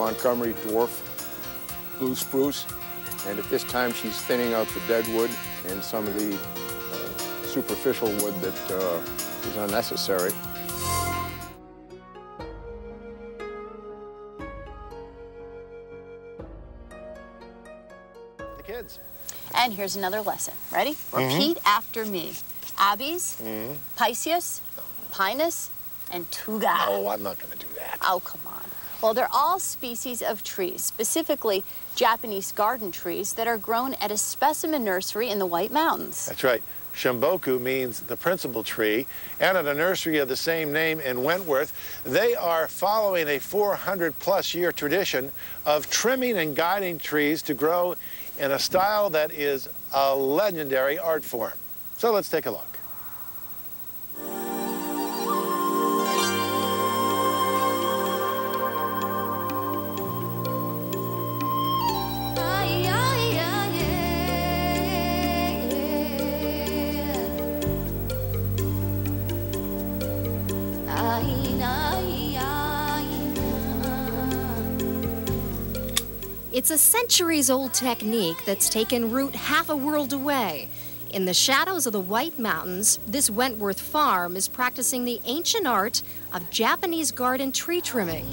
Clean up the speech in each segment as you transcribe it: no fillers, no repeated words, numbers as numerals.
Montgomery dwarf blue spruce, and at this time she's thinning out the dead wood and some of the superficial wood that is unnecessary. The kids. And here's another lesson. Ready? Repeat after me. Abies, Pisceus, Pinus, and Tuga. Oh, I'm not going to do that. Oh, come on. Well, they're all species of trees, specifically Japanese garden trees that are grown at a specimen nursery in the White Mountains. That's right. Shin-Boku means the principal tree, and at a nursery of the same name in Wentworth, they are following a 400-plus year tradition of trimming and guiding trees to grow in a style that is a legendary art form. So let's take a look. It's a centuries-old technique that's taken root half a world away. In the shadows of the White Mountains, this Wentworth farm is practicing the ancient art of Japanese garden tree trimming.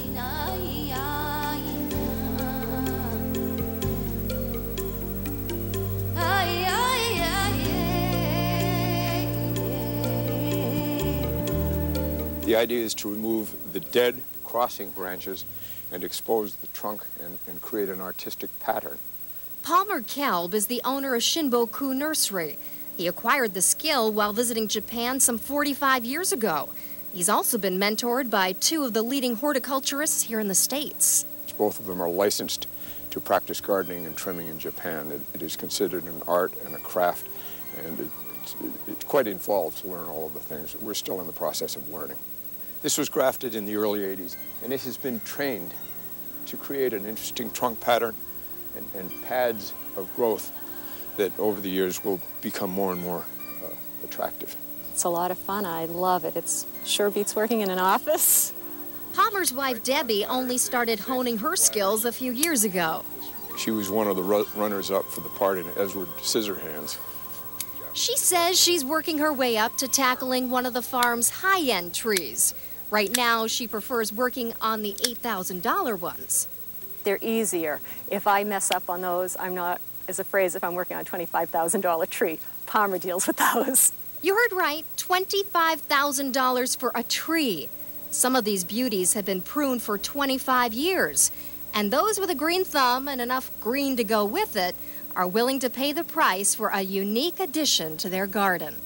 The idea is to remove the dead crossing branches and expose the trunk and create an artistic pattern. Palmer Kelb is the owner of Shin-Boku Nursery. He acquired the skill while visiting Japan some 45 years ago. He's also been mentored by two of the leading horticulturists here in the States. Both of them are licensed to practice gardening and trimming in Japan. It is considered an art and a craft, and it's quite involved to learn all of the things. We're still in the process of learning. This was grafted in the early 80s, and it has been trained to create an interesting trunk pattern and pads of growth that over the years will become more and more attractive. It's a lot of fun. I love it. It sure beats working in an office. Palmer's wife, Debbie, only started honing her skills a few years ago. She was one of the runners-up for the part in Edward Scissorhands. She says she's working her way up to tackling one of the farm's high-end trees. Right now, she prefers working on the $8,000 ones. They're easier. If I mess up on those, I'm not as afraid as if I'm working on a $25,000 tree. Palmer deals with those. You heard right, $25,000 for a tree. Some of these beauties have been pruned for 25 years. And those with a green thumb and enough green to go with it are willing to pay the price for a unique addition to their garden.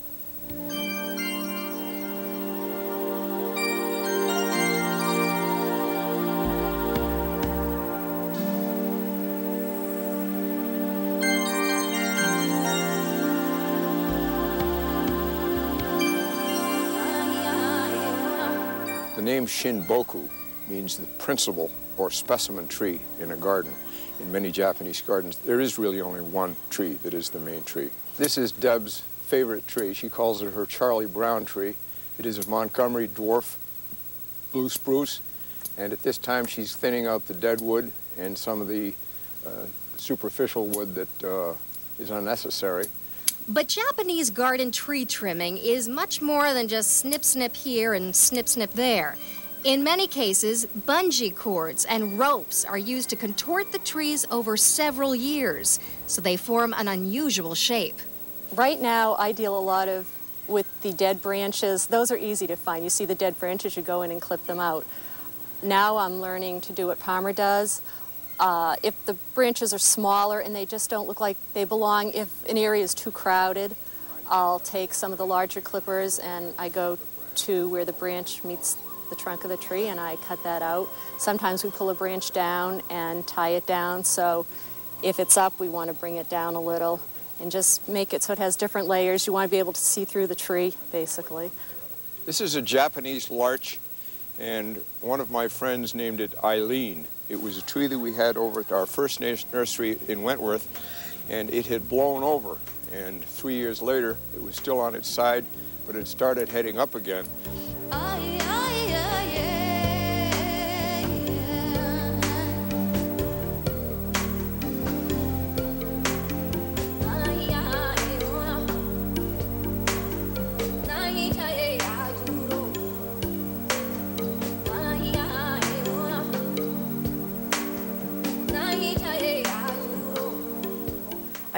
The name Shin-Boku means the principal or specimen tree in a garden. In many Japanese gardens, there is really only one tree that is the main tree. This is Deb's favorite tree. She calls it her Charlie Brown tree. It is a Montgomery dwarf blue spruce, and at this time she's thinning out the dead wood and some of the superficial wood that is unnecessary. But Japanese garden tree trimming is much more than just snip, snip here and snip, snip there. In many cases, bungee cords and ropes are used to contort the trees over several years, so they form an unusual shape. Right now, I deal a lot with the dead branches. Those are easy to find. You see the dead branches, you go in and clip them out. Now I'm learning to do what Palmer does. If the branches are smaller and they just don't look like they belong, if an area is too crowded, I'll take some of the larger clippers and I go to where the branch meets the trunk of the tree and I cut that out. Sometimes we pull a branch down and tie it down, so if it's up, we want to bring it down a little and just make it so it has different layers. You want to be able to see through the tree, basically. This is a Japanese larch, and one of my friends named it Eileen. It was a tree that we had over at our first nursery in Wentworth, and it had blown over. And 3 years later, it was still on its side, but it started heading up again.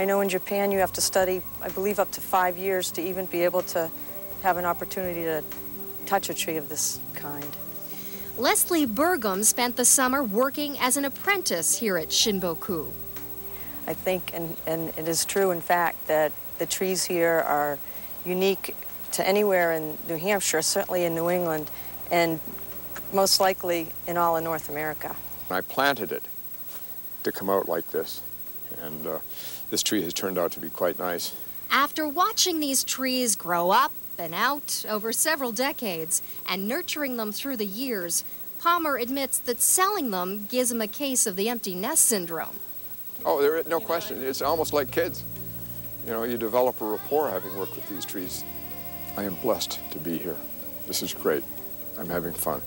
I know in Japan you have to study, I believe, up to 5 years to even be able to have an opportunity to touch a tree of this kind. Leslie Burgum spent the summer working as an apprentice here at Shin-Boku. I think, and it is true, in fact, that the trees here are unique to anywhere in New Hampshire, certainly in New England, and most likely in all of North America. I planted it to come out like this, and this tree has turned out to be quite nice. After watching these trees grow up and out over several decades and nurturing them through the years, Palmer admits that selling them gives him a case of the empty nest syndrome. Oh, there is no question. It's almost like kids. You know, you develop a rapport having worked with these trees. I am blessed to be here. This is great. I'm having fun.